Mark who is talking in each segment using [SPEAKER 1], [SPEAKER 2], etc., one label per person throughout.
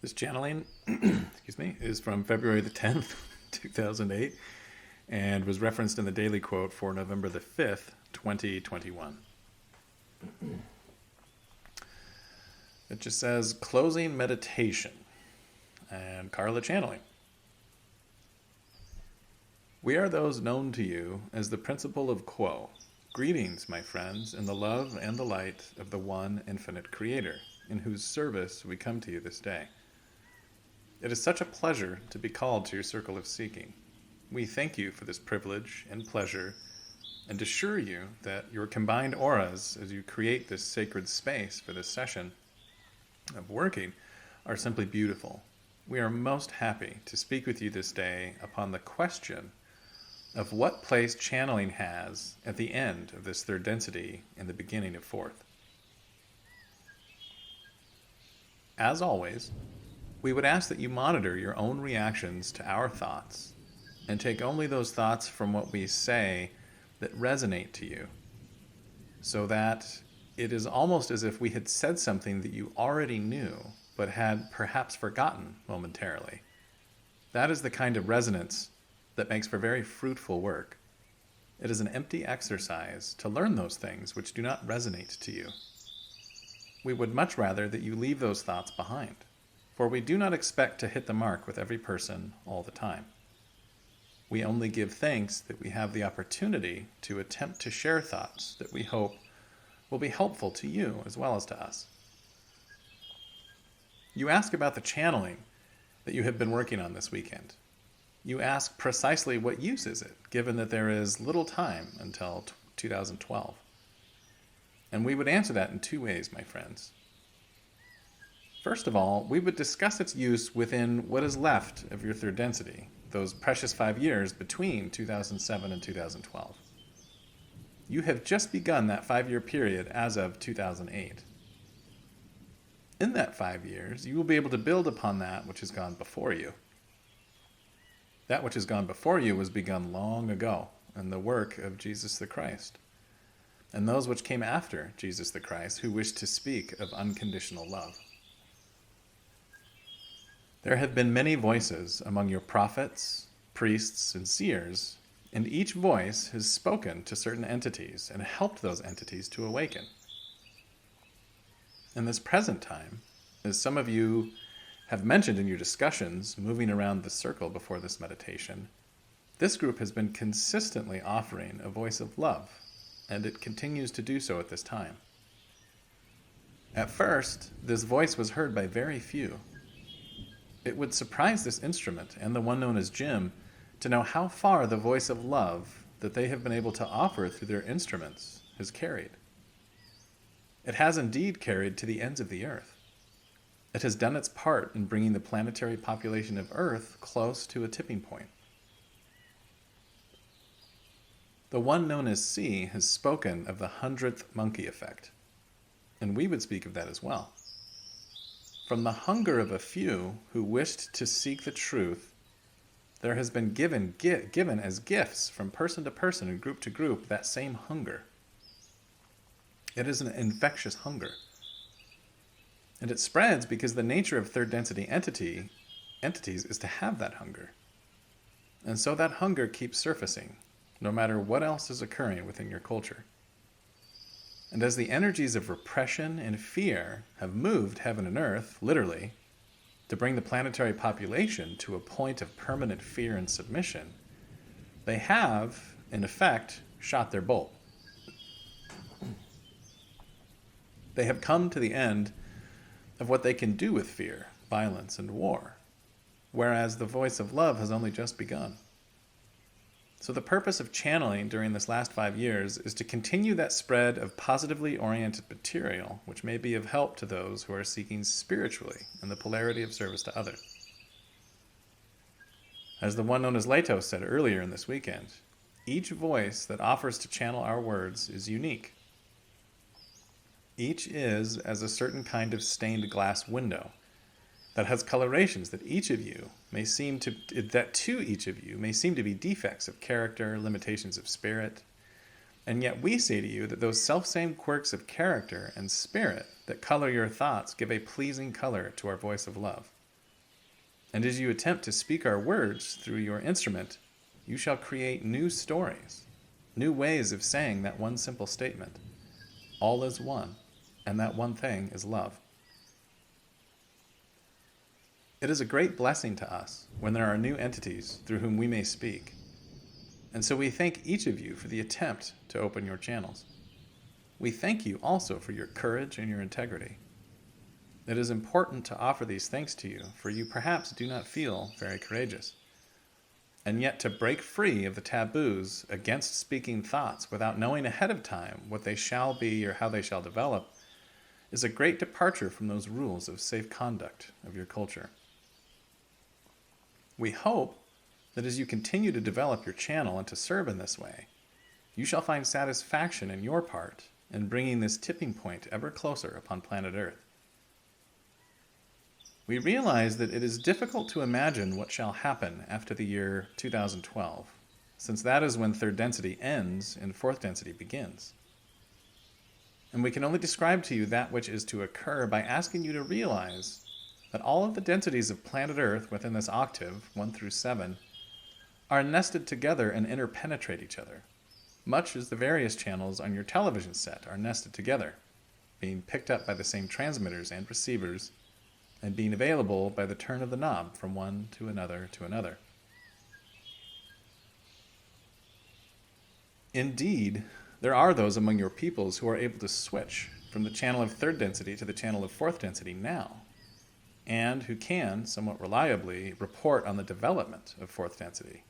[SPEAKER 1] This channeling, is from February the 10th, 2008, and was referenced in the Daily Quote for November the 5th, 2021. It just says, closing meditation, and Carla channeling. We are those known to you as the principle of Quo. Greetings, my friends, in the love and the light of the one infinite Creator, in whose service we come to you this day. It is such a pleasure to be called to your circle of seeking. We thank you for this privilege and pleasure, and assure you that your combined auras, as you create this sacred space for this session of working, are simply beautiful. We are most happy to speak with you this day upon the question of what place channeling has at the end of this third density and the beginning of fourth. As always, we would ask that you monitor your own reactions to our thoughts and take only those thoughts from what we say that resonate to you, so that it is almost as if we had said something that you already knew but had perhaps forgotten momentarily. That is the kind of resonance that makes for very fruitful work. It is an empty exercise to learn those things which do not resonate to you. We would much rather that you leave those thoughts behind, for we do not expect to hit the mark with every person all the time. We only give thanks that we have the opportunity to attempt to share thoughts that we hope will be helpful to you as well as to us. You ask about the channeling that you have been working on this weekend. You ask precisely what use is it, given that there is little time until 2012. And we would answer that in two ways, my friends. First of all, we would discuss its use within what is left of your third density, those precious 5 years between 2007 and 2012. You have just begun that 5-year period as of 2008. In that 5 years, you will be able to build upon that which has gone before you. That which has gone before you was begun long ago in the work of Jesus the Christ, and those which came after Jesus the Christ who wished to speak of unconditional love. There have been many voices among your prophets, priests, and seers, and each voice has spoken to certain entities and helped those entities to awaken. In this present time, as some of you have mentioned in your discussions moving around the circle before this meditation, this group has been consistently offering a voice of love, and it continues to do so at this time. At first, this voice was heard by very few. It would surprise this instrument and the one known as Jim to know how far the voice of love that they have been able to offer through their instruments has carried. It has indeed carried to the ends of the earth. It has done its part in bringing the planetary population of Earth close to a tipping point. The one known as C has spoken of the 100th monkey effect, and we would speak of that as well. From the hunger of a few who wished to seek the truth, there has been given as gifts from person to person and group to group that same hunger. It is an infectious hunger. And it spreads because the nature of third density entities is to have that hunger. And so that hunger keeps surfacing, no matter what else is occurring within your culture. And as the energies of repression and fear have moved heaven and earth, literally, to bring the planetary population to a point of permanent fear and submission, they have, in effect, shot their bolt. They have come to the end of what they can do with fear, violence, and war, whereas the voice of love has only just begun. So the purpose of channeling during this last 5 years is to continue that spread of positively oriented material, which may be of help to those who are seeking spiritually in the polarity of service to others. As the one known as Leto said earlier in this weekend, each voice that offers to channel our words is unique. Each is as a certain kind of stained glass window that has colorations that to each of you may seem to be defects of character, limitations of spirit, and yet we say to you that those self-same quirks of character and spirit that color your thoughts give a pleasing color to our voice of love. And as you attempt to speak our words through your instrument, you shall create new stories, new ways of saying that one simple statement: all is one, and that one thing is love. It is a great blessing to us when there are new entities through whom we may speak, and so we thank each of you for the attempt to open your channels. We thank you also for your courage and your integrity. It is important to offer these thanks to you, for you perhaps do not feel very courageous. And yet to break free of the taboos against speaking thoughts without knowing ahead of time what they shall be or how they shall develop is a great departure from those rules of safe conduct of your culture. We hope that as you continue to develop your channel and to serve in this way, you shall find satisfaction in your part in bringing this tipping point ever closer upon planet Earth. We realize that it is difficult to imagine what shall happen after the year 2012, since that is when third density ends and fourth density begins. And we can only describe to you that which is to occur by asking you to realize that all of the densities of planet Earth within this octave, 1 through 7, are nested together and interpenetrate each other, much as the various channels on your television set are nested together, being picked up by the same transmitters and receivers, and being available by the turn of the knob from one to another to another. Indeed, there are those among your peoples who are able to switch from the channel of third density to the channel of fourth density now, and who can, somewhat reliably, report on the development of fourth density.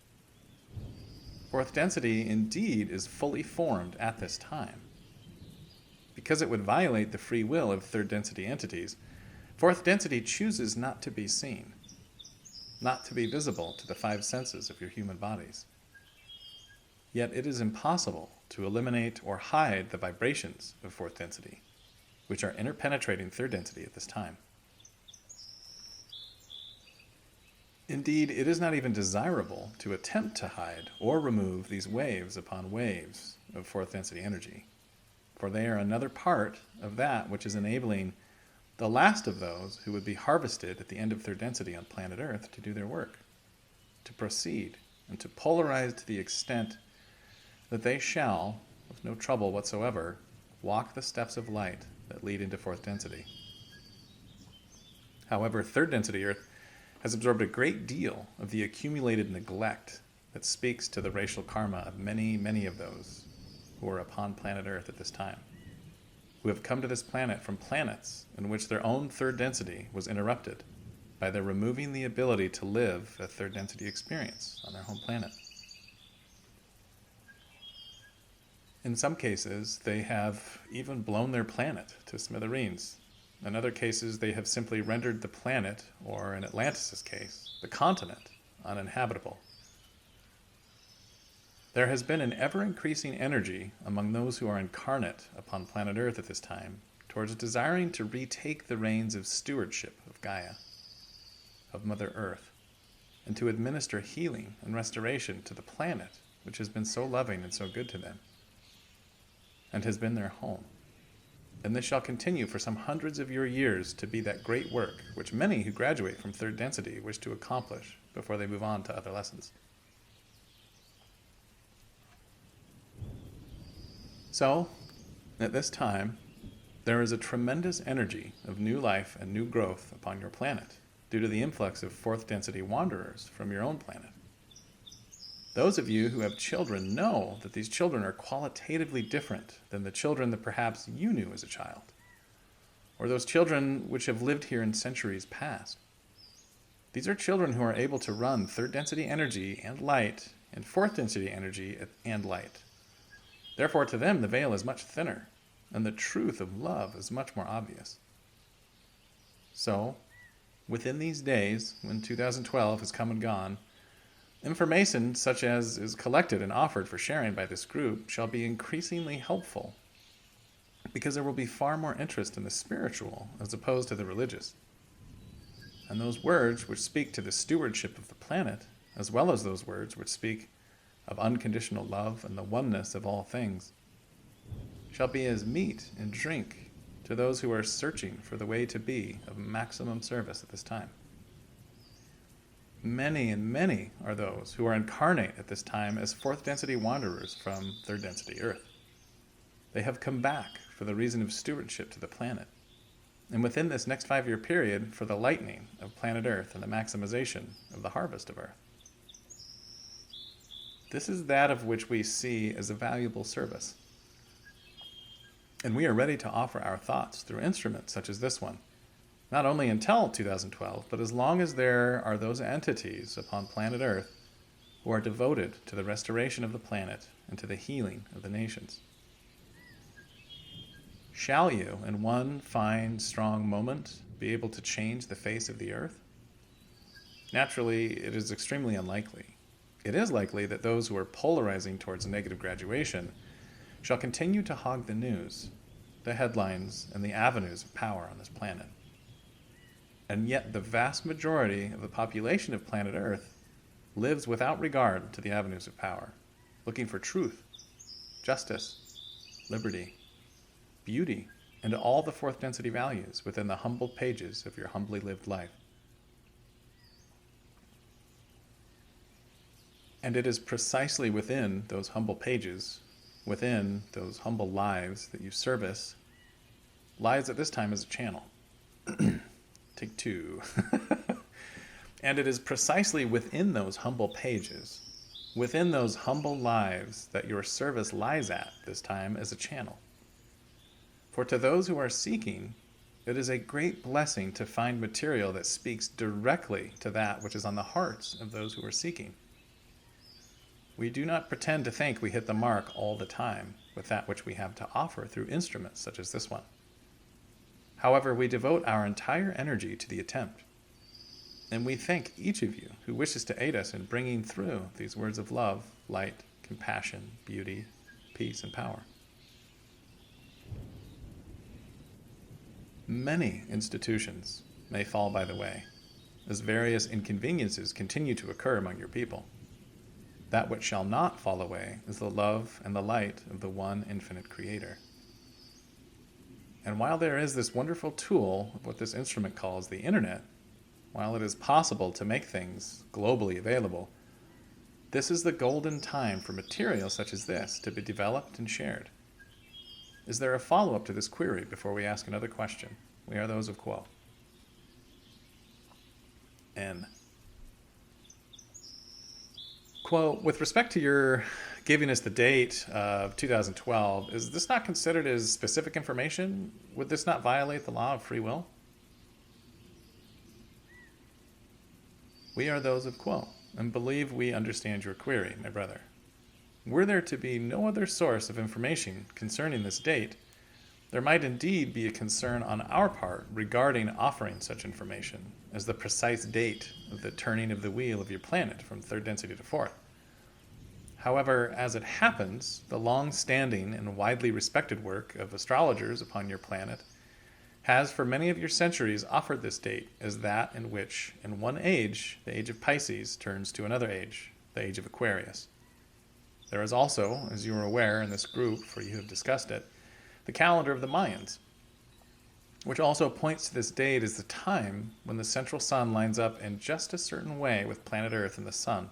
[SPEAKER 1] Fourth density, indeed, is fully formed at this time. Because it would violate the free will of third density entities, fourth density chooses not to be seen, not to be visible to the five senses of your human bodies. Yet it is impossible to eliminate or hide the vibrations of fourth density, which are interpenetrating third density at this time. Indeed, it is not even desirable to attempt to hide or remove these waves upon waves of fourth density energy, for they are another part of that which is enabling the last of those who would be harvested at the end of third density on planet Earth to do their work, to proceed, and to polarize to the extent that they shall, with no trouble whatsoever, walk the steps of light that lead into fourth density. However, third density Earth has absorbed a great deal of the accumulated neglect that speaks to the racial karma of many, many of those who are upon planet Earth at this time, who have come to this planet from planets in which their own third density was interrupted by their removing the ability to live a third density experience on their home planet. In some cases, they have even blown their planet to smithereens. In other cases, they have simply rendered the planet, or in Atlantis' case, the continent, uninhabitable. There has been an ever-increasing energy among those who are incarnate upon planet Earth at this time towards desiring to retake the reins of stewardship of Gaia, of Mother Earth, and to administer healing and restoration to the planet which has been so loving and so good to them, and has been their home. And this shall continue for some hundreds of your years to be that great work which many who graduate from third density wish to accomplish before they move on to other lessons. So, at this time, there is a tremendous energy of new life and new growth upon your planet due to the influx of fourth density wanderers from your own planet. Those of you who have children know that these children are qualitatively different than the children that perhaps you knew as a child, or those children which have lived here in centuries past. These are children who are able to run third density energy and light and fourth density energy and light. Therefore, to them, the veil is much thinner, and the truth of love is much more obvious. So, within these days, when 2012 has come and gone, information such as is collected and offered for sharing by this group shall be increasingly helpful, because there will be far more interest in the spiritual as opposed to the religious. And those words which speak to the stewardship of the planet, as well as those words which speak of unconditional love and the oneness of all things, shall be as meat and drink to those who are searching for the way to be of maximum service at this time. Many and many are those who are incarnate at this time as fourth density wanderers from third density Earth. They have come back for the reason of stewardship to the planet, and within this next 5-year period for the lightening of planet Earth and the maximization of the harvest of Earth. This is that of which we see as a valuable service. And we are ready to offer our thoughts through instruments such as this one, not only until 2012, but as long as there are those entities upon planet Earth who are devoted to the restoration of the planet and to the healing of the nations. Shall you, in one fine, strong moment, be able to change the face of the Earth? Naturally, it is extremely unlikely. It is likely that those who are polarizing towards negative graduation shall continue to hog the news, the headlines, and the avenues of power on this planet. And yet the vast majority of the population of planet Earth lives without regard to the avenues of power, looking for truth, justice, liberty, beauty, and all the fourth density values within the humble pages of your humbly lived life. And it is precisely within those humble pages, within those humble lives that you service, lies at this time as a channel. Take two. And it is precisely within those humble pages, within those humble lives, that your service lies at this time as a channel. For to those who are seeking, it is a great blessing to find material that speaks directly to that which is on the hearts of those who are seeking. We do not pretend to think we hit the mark all the time with that which we have to offer through instruments such as this one. However, we devote our entire energy to the attempt, and we thank each of you who wishes to aid us in bringing through these words of love, light, compassion, beauty, peace, and power. Many institutions may fall by the way, as various inconveniences continue to occur among your people. That which shall not fall away is the love and the light of the one infinite Creator. And while there is this wonderful tool of what this instrument calls the internet, while it is possible to make things globally available, this is the golden time for material such as this to be developed and shared. Is there a follow-up to this query before we ask another question? We are those of Quo. N. Quo, with respect to your giving us the date of 2012, is this not considered as specific information? Would this not violate the law of free will? We are those of Quo, and believe we understand your query, my brother. Were there to be no other source of information concerning this date, there might indeed be a concern on our part regarding offering such information as the precise date of the turning of the wheel of your planet from third density to fourth. However, as it happens, the long-standing and widely respected work of astrologers upon your planet has for many of your centuries offered this date as that in which, in one age, the age of Pisces turns to another age, the age of Aquarius. There is also, as you are aware in this group, for you have discussed it, the calendar of the Mayans, which also points to this date as the time when the central sun lines up in just a certain way with planet Earth and the sun,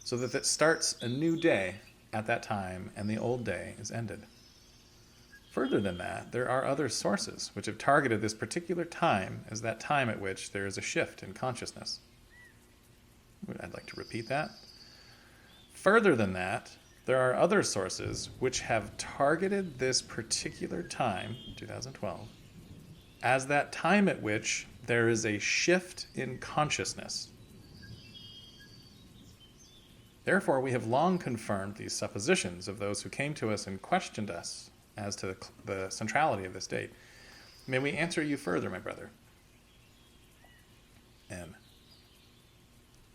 [SPEAKER 1] so that it starts a new day at that time and the old day is ended. Further than that, there are other sources which have targeted this particular time as that time at which there is a shift in consciousness. I'd like to repeat that. Further than that, there are other sources which have targeted this particular time, 2012, as that time at which there is a shift in consciousness. Therefore, we have long confirmed these suppositions of those who came to us and questioned us as to the centrality of this date. May we answer you further, my brother? N.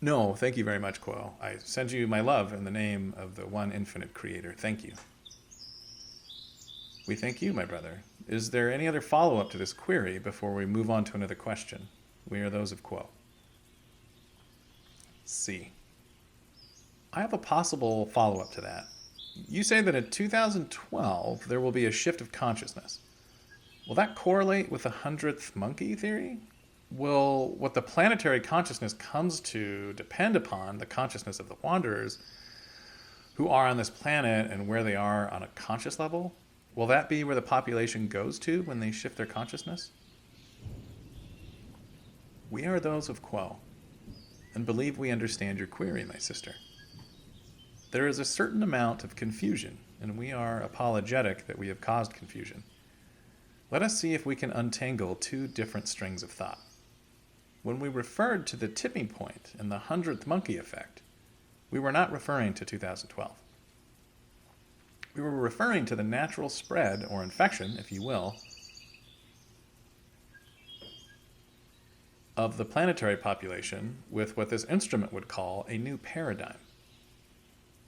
[SPEAKER 1] No, thank you very much, Quo. I send you my love in the name of the one infinite Creator. Thank you. We thank you, my brother. Is there any other follow-up to this query before we move on to another question? We are those of Quo. C. I have a possible follow-up to that. You say that in 2012 there will be a shift of consciousness. Will that correlate with the 100th monkey theory? will what the planetary consciousness comes to depend upon the consciousness of the wanderers who are on this planet and where they are on a conscious level? Will that be where the population goes to when they shift their consciousness? We are those of Quo, and believe we understand your query, my sister. There is a certain amount of confusion, and we are apologetic that we have caused confusion. Let us see if we can untangle two different strings of thought. When we referred to the tipping point and the 100th monkey effect, we were not referring to 2012. We were referring to the natural spread, or infection, if you will, of the planetary population with what this instrument would call a new paradigm.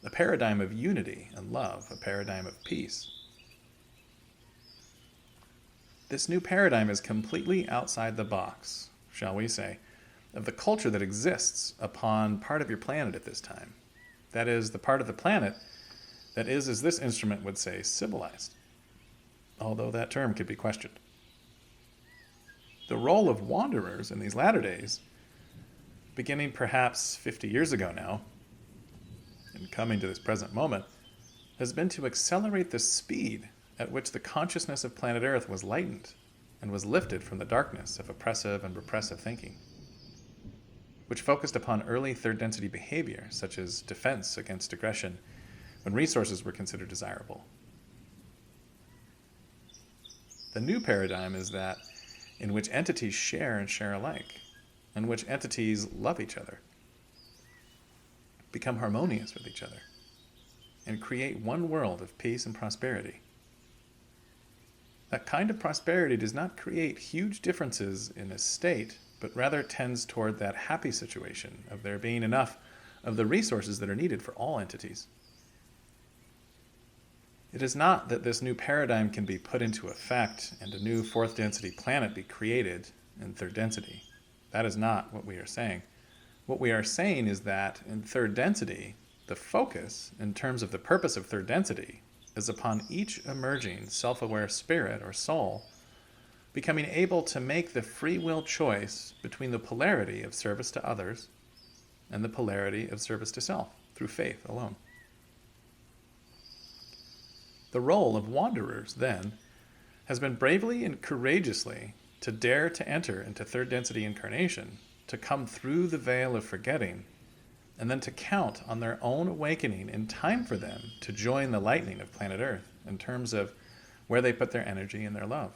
[SPEAKER 1] A paradigm of unity and love, a paradigm of peace. This new paradigm is completely outside the box, shall we say, of the culture that exists upon part of your planet at this time. That is, the part of the planet that is, as this instrument would say, civilized, although that term could be questioned. The role of wanderers in these latter days, beginning perhaps 50 years ago now, and coming to this present moment, has been to accelerate the speed at which the consciousness of planet Earth was lightened and was lifted from the darkness of oppressive and repressive thinking, which focused upon early third density behavior, such as defense against aggression, when resources were considered desirable. The new paradigm is that in which entities share and share alike, in which entities love each other, become harmonious with each other, and create one world of peace and prosperity. That kind of prosperity does not create huge differences in a state, but rather tends toward that happy situation of there being enough of the resources that are needed for all entities. It is not that this new paradigm can be put into effect and a new fourth density planet be created in third density. That is not what we are saying. What we are saying is that in third density, the focus, in terms of the purpose of third density, is upon each emerging self-aware spirit or soul becoming able to make the free will choice between the polarity of service to others and the polarity of service to self through faith alone. The role of wanderers, then, has been bravely and courageously to dare to enter into third density incarnation, to come through the veil of forgetting, and then to count on their own awakening in time for them to join the lightning of planet Earth in terms of where they put their energy and their love.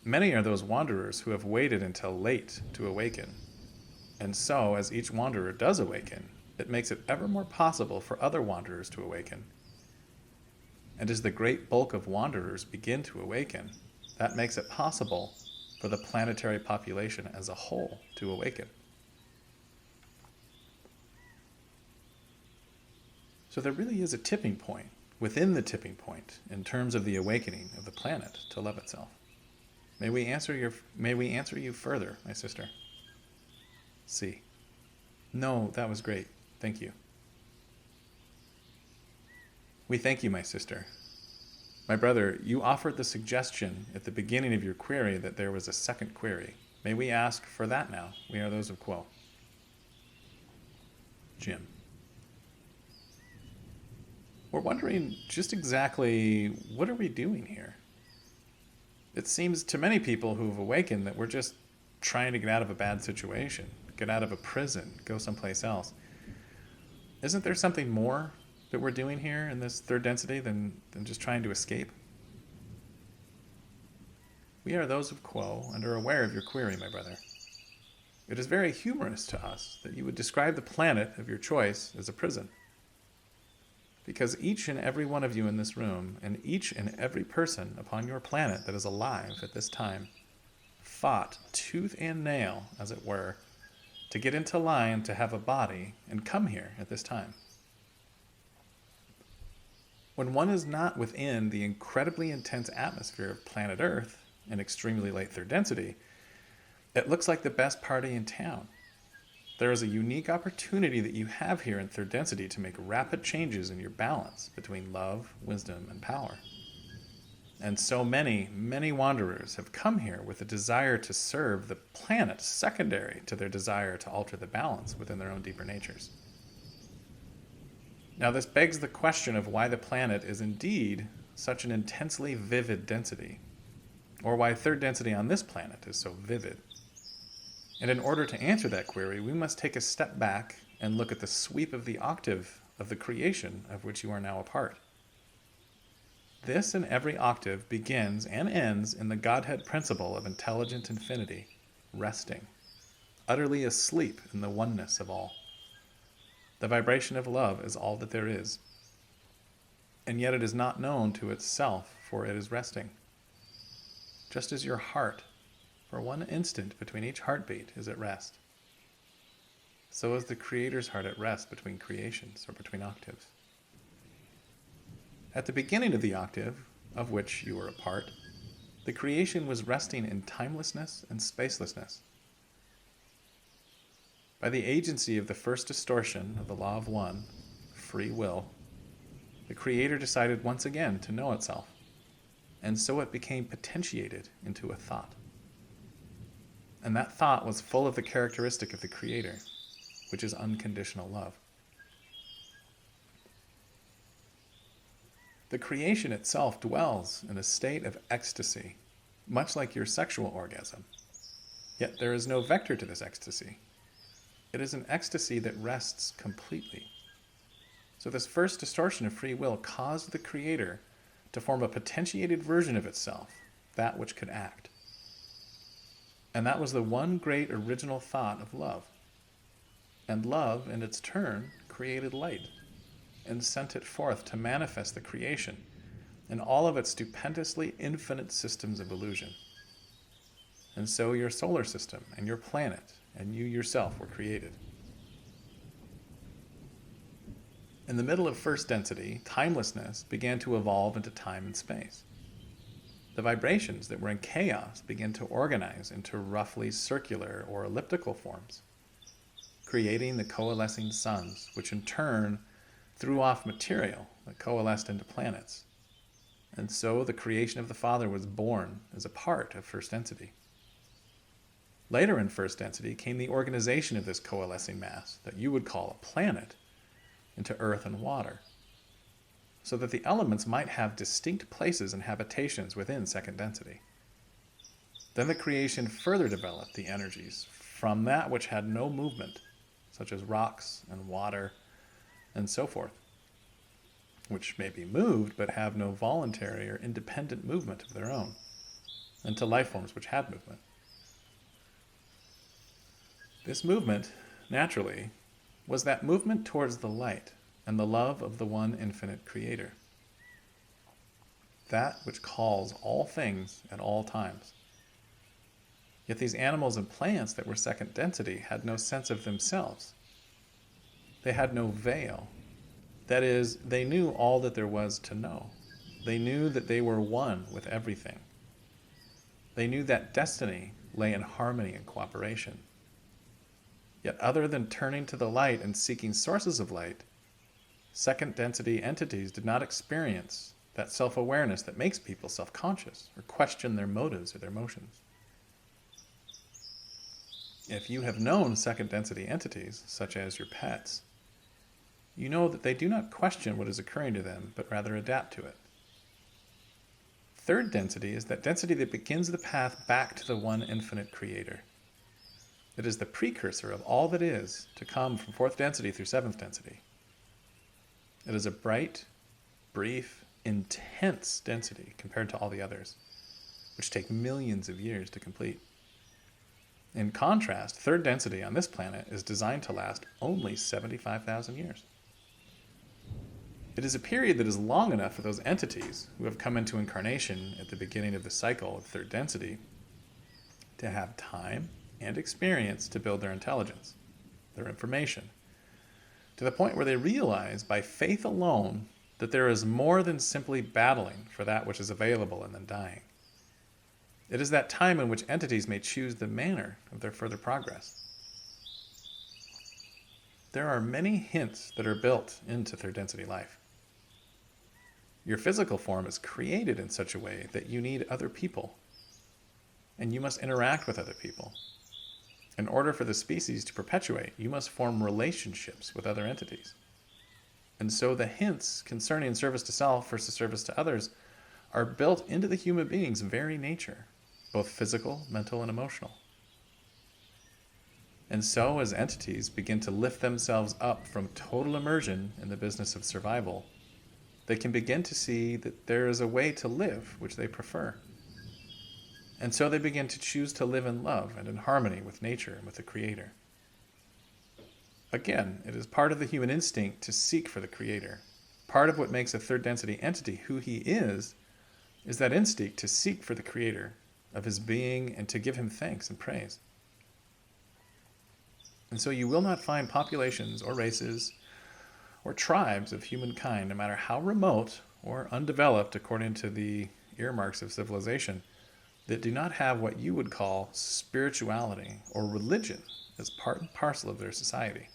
[SPEAKER 1] Many are those wanderers who have waited until late to awaken. And so, as each wanderer does awaken, it makes it ever more possible for other wanderers to awaken. And as the great bulk of wanderers begin to awaken, that makes it possible for the planetary population as a whole to awaken. So there really is a tipping point within the tipping point in terms of the awakening of the planet to love itself. May we answer you further, my sister? C. No, that was great. Thank you. We thank you, my sister. My brother, you offered the suggestion at the beginning of your query that there was a second query. May we ask for that now? We are those of Quo. Jim. We're wondering just exactly what are we doing here? It seems to many people who have awakened that we're just trying to get out of a bad situation, get out of a prison, go someplace else. Isn't there something more that we're doing here in this third density than just trying to escape? We are those of Quo and are aware of your query, my brother. It is very humorous to us that you would describe the planet of your choice as a prison. Because each and every one of you in this room, and each and every person upon your planet that is alive at this time, fought tooth and nail, as it were, to get into line to have a body and come here at this time. When one is not within the incredibly intense atmosphere of planet Earth in extremely late third density, it looks like the best party in town. There is a unique opportunity that you have here in third density to make rapid changes in your balance between love, wisdom, and power. And so many, many wanderers have come here with a desire to serve the planet secondary to their desire to alter the balance within their own deeper natures. Now, this begs the question of why the planet is indeed such an intensely vivid density, or why third density on this planet is so vivid. And in order to answer that query, we must take a step back and look at the sweep of the octave of the creation of which you are now a part. This and every octave begins and ends in the Godhead principle of intelligent infinity, resting, utterly asleep in the oneness of all. The vibration of love is all that there is, and yet it is not known to itself, for it is resting. Just as your heart, for one instant between each heartbeat, is at rest, so is the Creator's heart at rest between creations or between octaves. At the beginning of the octave, of which you were a part, the creation was resting in timelessness and spacelessness. By the agency of the first distortion of the law of one, free will, the Creator decided once again to know itself, and so it became potentiated into a thought. And that thought was full of the characteristic of the Creator, which is unconditional love. The creation itself dwells in a state of ecstasy, much like your sexual orgasm. Yet there is no vector to this ecstasy. It is an ecstasy that rests completely. So this first distortion of free will caused the Creator to form a potentiated version of itself, that which could act. And that was the one great original thought of love. And love, in its turn, created light and sent it forth to manifest the creation in all of its stupendously infinite systems of illusion. And so your solar system and your planet and you yourself were created. In the middle of first density, timelessness began to evolve into time and space. The vibrations that were in chaos began to organize into roughly circular or elliptical forms, creating the coalescing suns, which in turn threw off material that coalesced into planets. And so the creation of the Father was born as a part of first density. Later in first density came the organization of this coalescing mass that you would call a planet into earth and water, so that the elements might have distinct places and habitations within second density. Then the creation further developed the energies from that which had no movement, such as rocks and water and so forth, which may be moved but have no voluntary or independent movement of their own, and to life forms which had movement. This movement, naturally, was that movement towards the light and the love of the one infinite Creator, that which calls all things at all times. Yet these animals and plants that were second density had no sense of themselves. They had no veil. That is, they knew all that there was to know. They knew that they were one with everything. They knew that destiny lay in harmony and cooperation. Yet other than turning to the light and seeking sources of light, second density entities did not experience that self-awareness that makes people self-conscious or question their motives or their motions. If you have known second density entities, such as your pets, you know that they do not question what is occurring to them, but rather adapt to it. Third density is that density that begins the path back to the one infinite Creator. It is the precursor of all that is to come from fourth density through seventh density. It is a bright, brief, intense density compared to all the others, which take millions of years to complete. In contrast, third density on this planet is designed to last only 75,000 years. It is a period that is long enough for those entities who have come into incarnation at the beginning of the cycle of third density to have time and experience to build their intelligence, their information, to the point where they realize by faith alone that there is more than simply battling for that which is available and then dying. It is that time in which entities may choose the manner of their further progress. There are many hints that are built into third density life. Your physical form is created in such a way that you need other people, and you must interact with other people. In order for the species to perpetuate, you must form relationships with other entities. And so the hints concerning service to self versus service to others are built into the human being's very nature, both physical, mental, and emotional. And so as entities begin to lift themselves up from total immersion in the business of survival, they can begin to see that there is a way to live which they prefer. And so they begin to choose to live in love and in harmony with nature and with the Creator. Again, it is part of the human instinct to seek for the Creator. Part of what makes a third density entity who he is that instinct to seek for the Creator of his being and to give him thanks and praise. And so you will not find populations or races or tribes of humankind, no matter how remote or undeveloped according to the earmarks of civilization, that do not have what you would call spirituality or religion as part and parcel of their society.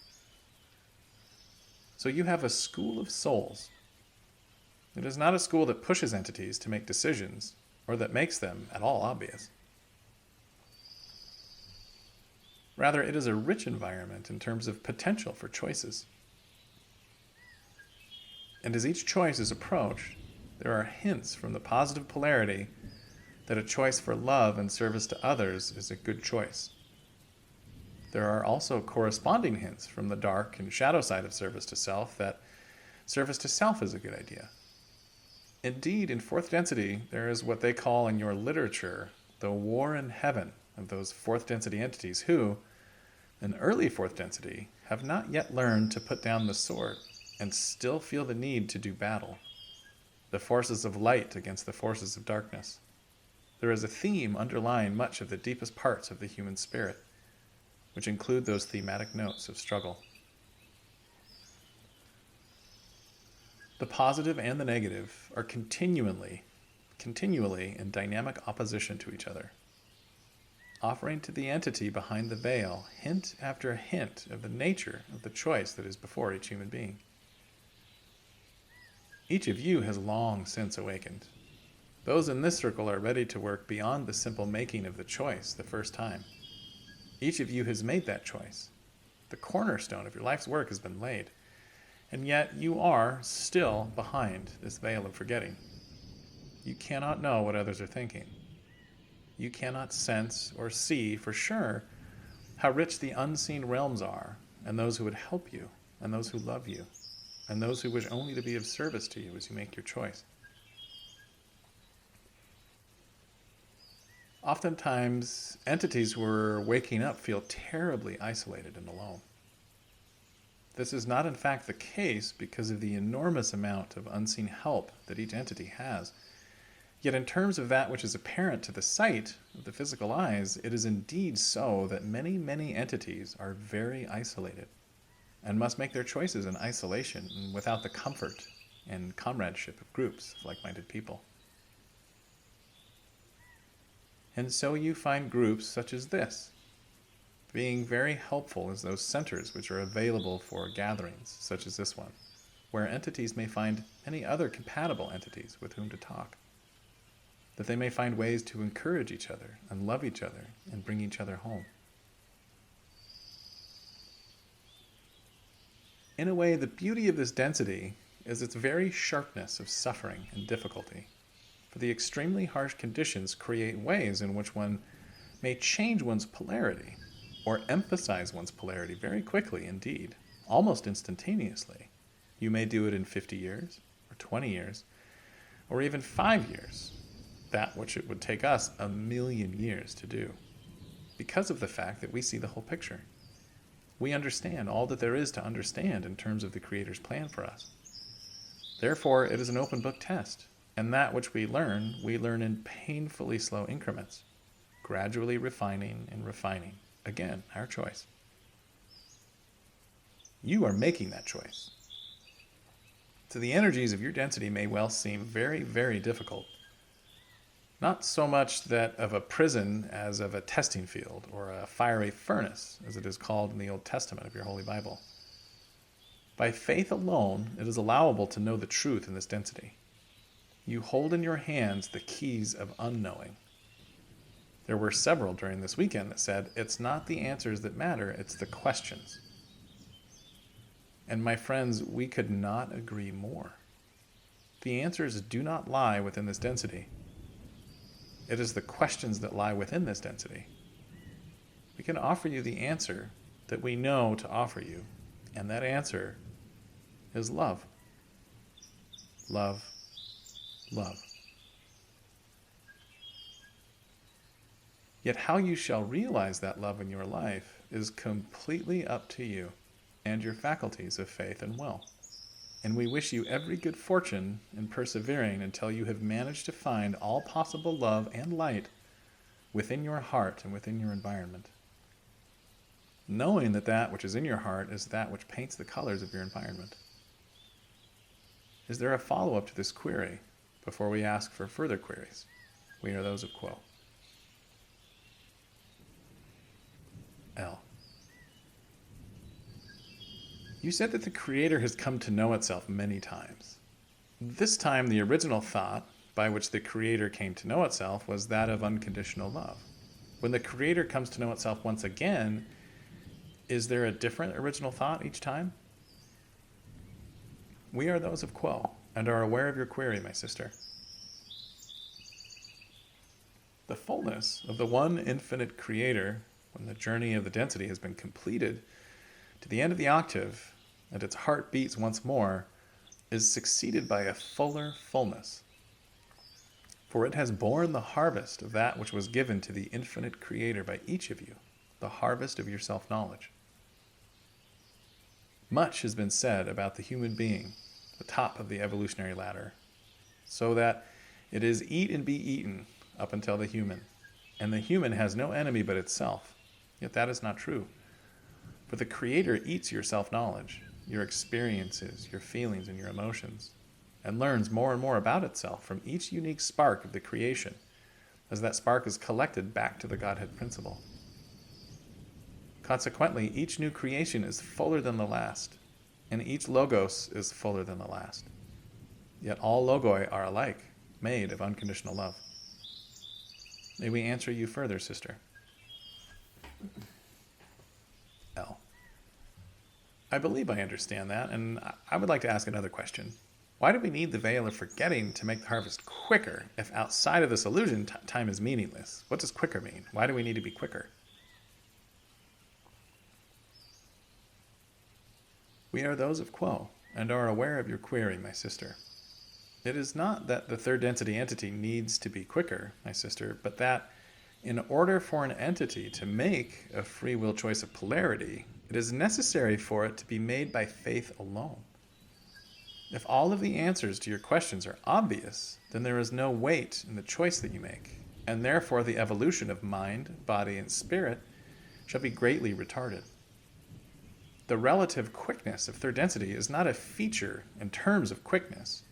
[SPEAKER 1] So you have a school of souls. It is not a school that pushes entities to make decisions or that makes them at all obvious. Rather, it is a rich environment in terms of potential for choices. And as each choice is approached, there are hints from the positive polarity that a choice for love and service to others is a good choice. There are also corresponding hints from the dark and shadow side of service to self that service to self is a good idea. Indeed, in fourth density, there is what they call in your literature the war in heaven of those fourth density entities who, in early fourth density, have not yet learned to put down the sword and still feel the need to do battle. The forces of light against the forces of darkness. There is a theme underlying much of the deepest parts of the human spirit, which include those thematic notes of struggle. The positive and the negative are continually in dynamic opposition to each other, offering to the entity behind the veil hint after hint of the nature of the choice that is before each human being. Each of you has long since awakened. Those in this circle are ready to work beyond the simple making of the choice the first time. Each of you has made that choice. The cornerstone of your life's work has been laid. And yet you are still behind this veil of forgetting. You cannot know what others are thinking. You cannot sense or see for sure how rich the unseen realms are, and those who would help you, and those who love you, and those who wish only to be of service to you as you make your choice. Oftentimes, entities who are waking up feel terribly isolated and alone. This is not in fact the case because of the enormous amount of unseen help that each entity has. Yet in terms of that which is apparent to the sight of the physical eyes, it is indeed so that many, many entities are very isolated and must make their choices in isolation and without the comfort and comradeship of groups of like-minded people. And so you find groups such as this, being very helpful as those centers which are available for gatherings such as this one, where entities may find any other compatible entities with whom to talk, that they may find ways to encourage each other and love each other and bring each other home. In a way, the beauty of this density is its very sharpness of suffering and difficulty. For the extremely harsh conditions create ways in which one may change one's polarity, or emphasize one's polarity very quickly indeed, almost instantaneously. You may do it in 50 years, or 20 years, or even 5 years, that which it would take us 1,000,000 years to do, because of the fact that we see the whole picture. We understand all that there is to understand in terms of the Creator's plan for us. Therefore, it is an open book test, and that which we learn in painfully slow increments, gradually refining and refining. Again, our choice. You are making that choice. So the energies of your density may well seem very, very difficult. Not so much that of a prison as of a testing field, or a fiery furnace, as it is called in the Old Testament of your Holy Bible. By faith alone, it is allowable to know the truth in this density. You hold in your hands the keys of unknowing. There were several during this weekend that said, it's not the answers that matter, it's the questions. And my friends, we could not agree more. The answers do not lie within this density. It is the questions that lie within this density. We can offer you the answer that we know to offer you, and that answer is love. Love. Love. Yet how you shall realize that love in your life is completely up to you and your faculties of faith and will. And we wish you every good fortune in persevering until you have managed to find all possible love and light within your heart and within your environment. Knowing that that which is in your heart is that which paints the colors of your environment. Is there a follow-up to this query before we ask for further queries? We are those of Quo. L. You said that the Creator has come to know itself many times. This time, the original thought by which the Creator came to know itself was that of unconditional love. When the Creator comes to know itself once again, is there a different original thought each time? We are those of Quo and are aware of your query, my sister. The fullness of the one infinite Creator, when the journey of the density has been completed to the end of the octave and its heart beats once more, is succeeded by a fuller fullness. For it has borne the harvest of that which was given to the infinite Creator by each of you, the harvest of your self-knowledge. Much has been said about the human being, the top of the evolutionary ladder, so that it is eat and be eaten up until the human, and the human has no enemy but itself. Yet that is not true. For the Creator eats your self-knowledge, your experiences, your feelings, and your emotions, and learns more and more about itself from each unique spark of the creation, as that spark is collected back to the Godhead principle. Consequently, each new creation is fuller than the last, and each logos is fuller than the last. Yet all logoi are alike, made of unconditional love. May we answer you further, sister? L. I believe I understand that, and I would like to ask another question. Why do we need the veil of forgetting to make the harvest quicker if outside of this illusion time is meaningless? What does quicker mean? Why do we need to be quicker? We are those of Quo and are aware of your query, my sister. It is not that the third density entity needs to be quicker, my sister, but that in order for an entity to make a free will choice of polarity, it is necessary for it to be made by faith alone. If all of the answers to your questions are obvious, then there is no weight in the choice that you make, and therefore the evolution of mind, body, and spirit shall be greatly retarded. The relative quickness of third density is not a feature in terms of quickness.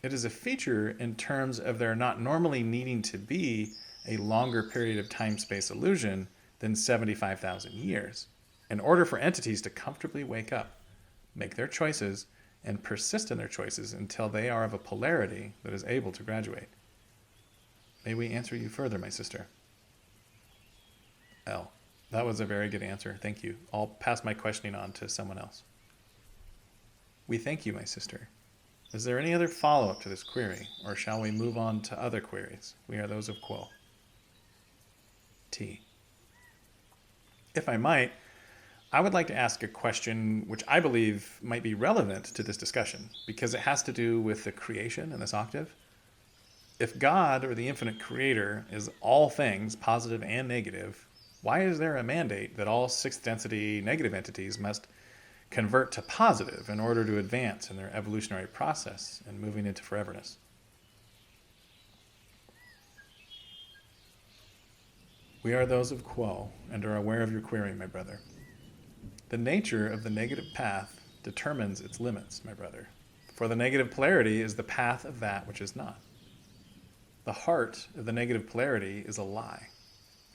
[SPEAKER 1] It is a feature in terms of there not normally needing to be a longer period of time-space illusion than 75,000 years in order for entities to comfortably wake up, make their choices, and persist in their choices until they are of a polarity that is able to graduate. May we answer you further, my sister? L. That was a very good answer. Thank you. I'll pass my questioning on to someone else. We thank you, my sister. Is there any other follow-up to this query, or shall we move on to other queries? We are those of Quo. T. If I might, I would like to ask a question which I believe might be relevant to this discussion, because it has to do with the creation in this octave. If God, or the infinite Creator, is all things, positive and negative, why is there a mandate that all sixth density negative entities must convert to positive in order to advance in their evolutionary process and moving into foreverness? We are those of Quo and are aware of your query, my brother. The nature of the negative path determines its limits, my brother, for the negative polarity is the path of that which is not. The heart of the negative polarity is a lie.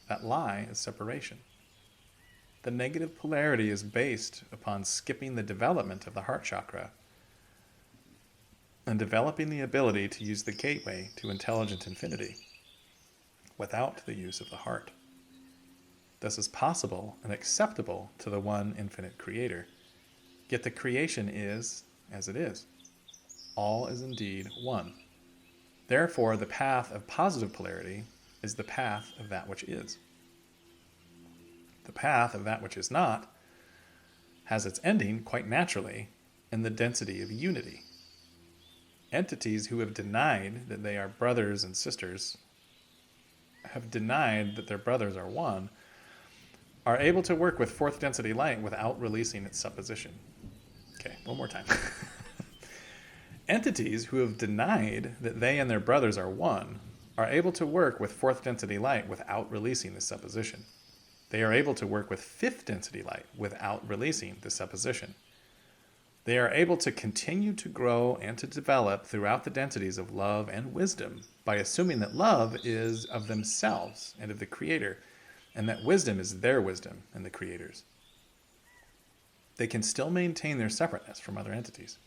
[SPEAKER 1] That lie is separation. The negative polarity is based upon skipping the development of the heart chakra. and developing the ability to use the gateway to intelligent infinity without the use of the heart. This is possible and acceptable to the one infinite creator. Yet the creation is as it is. All is indeed one. Therefore, the path of positive polarity is the path of that which is. The path of that which is not has its ending, quite naturally, in the density of unity. Entities who have denied that they are brothers and sisters, have denied that their brothers are one, are able to work with fourth density light without releasing its supposition. Okay, one more time. Entities who have denied that they and their brothers are one are able to work with fourth density light without releasing the supposition. They are able to work with fifth density light without releasing the supposition. They are able to continue to grow and to develop throughout the densities of love and wisdom by assuming that love is of themselves and of the Creator, and that wisdom is their wisdom and the Creator's. They can still maintain their separateness from other entities.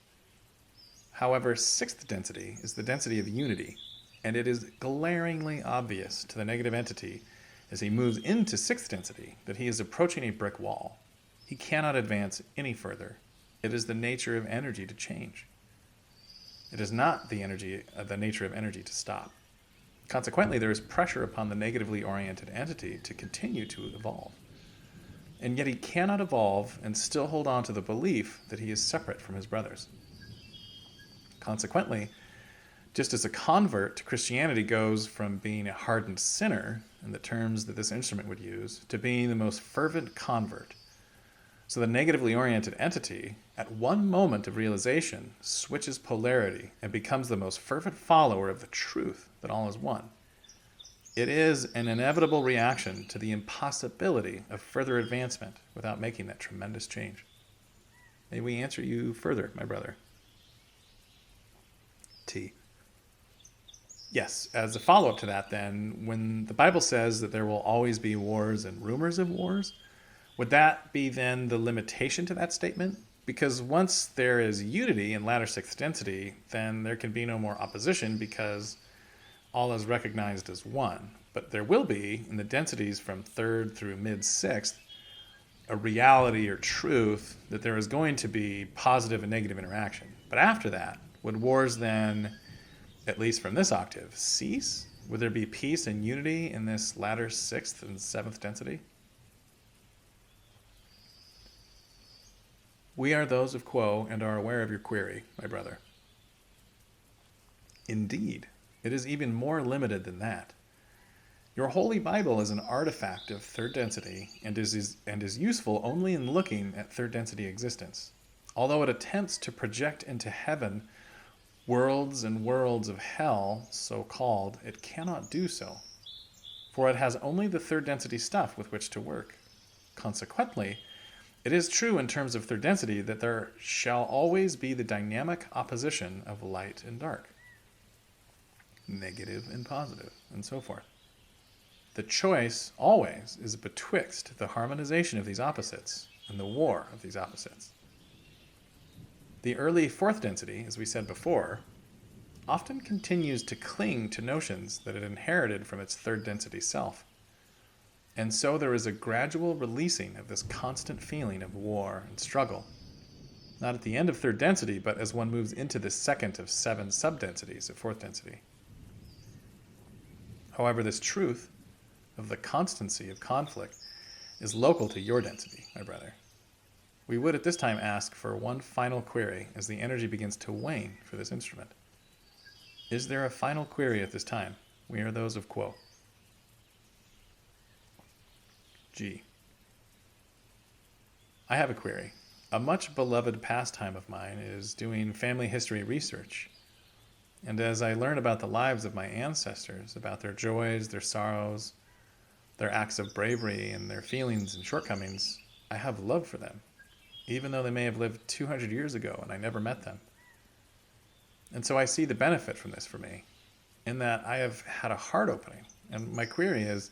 [SPEAKER 1] However, sixth density is the density of unity, and it is glaringly obvious to the negative entity as he moves into sixth density that he is approaching a brick wall. He cannot advance any further. It is the nature of energy to change. It is not the nature of energy to stop. Consequently, there is pressure upon the negatively oriented entity to continue to evolve. And yet he cannot evolve and still hold on to the belief that he is separate from his brothers. Consequently, just as a convert to Christianity goes from being a hardened sinner, in the terms that this instrument would use, to being the most fervent convert, so the negatively oriented entity, at one moment of realization, switches polarity and becomes the most fervent follower of the truth that all is one. It is an inevitable reaction to the impossibility of further advancement without making that tremendous change. May we answer you further, my brother? T. Yes, as a follow-up to that then, when the Bible says that there will always be wars and rumors of wars, would that be then the limitation to that statement? Because once there is unity in latter sixth density, then there can be no more opposition because all is recognized as one. But there will be, in the densities from third through mid-sixth, a reality or truth that there is going to be positive and negative interaction. But after that, would wars then, at least from this octave, cease? Would there be peace and unity in this latter sixth and seventh density? We are those of Quo and are aware of your query, my brother. Indeed, it is even more limited than that. Your Holy Bible is an artifact of third density and is useful only in looking at third density existence. Although it attempts to project into heaven worlds and worlds of hell, so-called, it cannot do so, for it has only the third density stuff with which to work. Consequently, it is true in terms of third density that there shall always be the dynamic opposition of light and dark, negative and positive, and so forth. The choice always is betwixt the harmonization of these opposites and the war of these opposites. The early fourth density, as we said before, often continues to cling to notions that it inherited from its third density self. And so there is a gradual releasing of this constant feeling of war and struggle, not at the end of third density, but as one moves into the second of 7 subdensities of fourth density. However, this truth of the constancy of conflict is local to your density, my brother. We would at this time ask for one final query as the energy begins to wane for this instrument. Is there a final query at this time? We are those of Quo. G. I have a query. A much beloved pastime of mine is doing family history research. And as I learn about the lives of my ancestors, about their joys, their sorrows, their acts of bravery, and their feelings and shortcomings, I have love for them, even though they may have lived 200 years ago and I never met them. And so I see the benefit from this for me, in that I have had a heart opening. And my query is,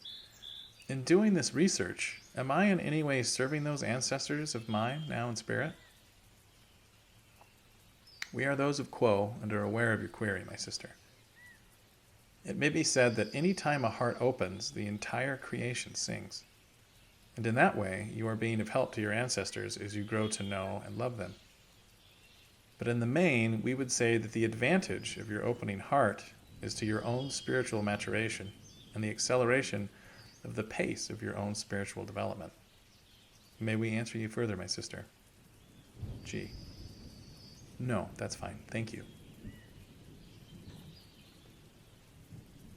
[SPEAKER 1] in doing this research, am I in any way serving those ancestors of mine now in spirit? We are those of Quo and are aware of your query, my sister. It may be said that any time a heart opens, the entire creation sings. And in that way, you are being of help to your ancestors as you grow to know and love them. But in the main, we would say that the advantage of your opening heart is to your own spiritual maturation and the acceleration of the pace of your own spiritual development. May we answer you further, my sister? G. No, that's fine. Thank you.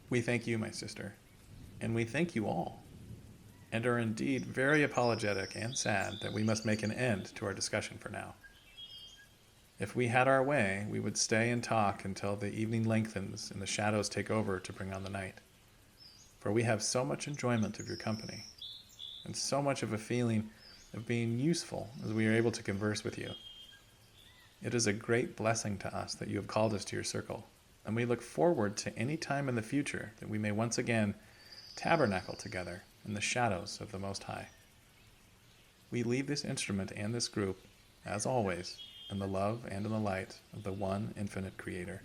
[SPEAKER 1] We thank you, my sister, and we thank you all, and are indeed very apologetic and sad that we must make an end to our discussion for now. If we had our way, we would stay and talk until the evening lengthens and the shadows take over to bring on the night. For we have so much enjoyment of your company, and so much of a feeling of being useful as we are able to converse with you. It is a great blessing to us that you have called us to your circle, and we look forward to any time in the future that we may once again tabernacle together in the shadows of the Most High. We leave this instrument and this group, as always, in the love and in the light of the one infinite Creator.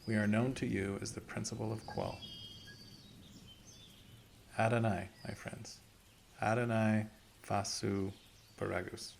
[SPEAKER 1] We are known to you as the principle of Quo. Adonai, my friends. Adonai Fasu Baragus.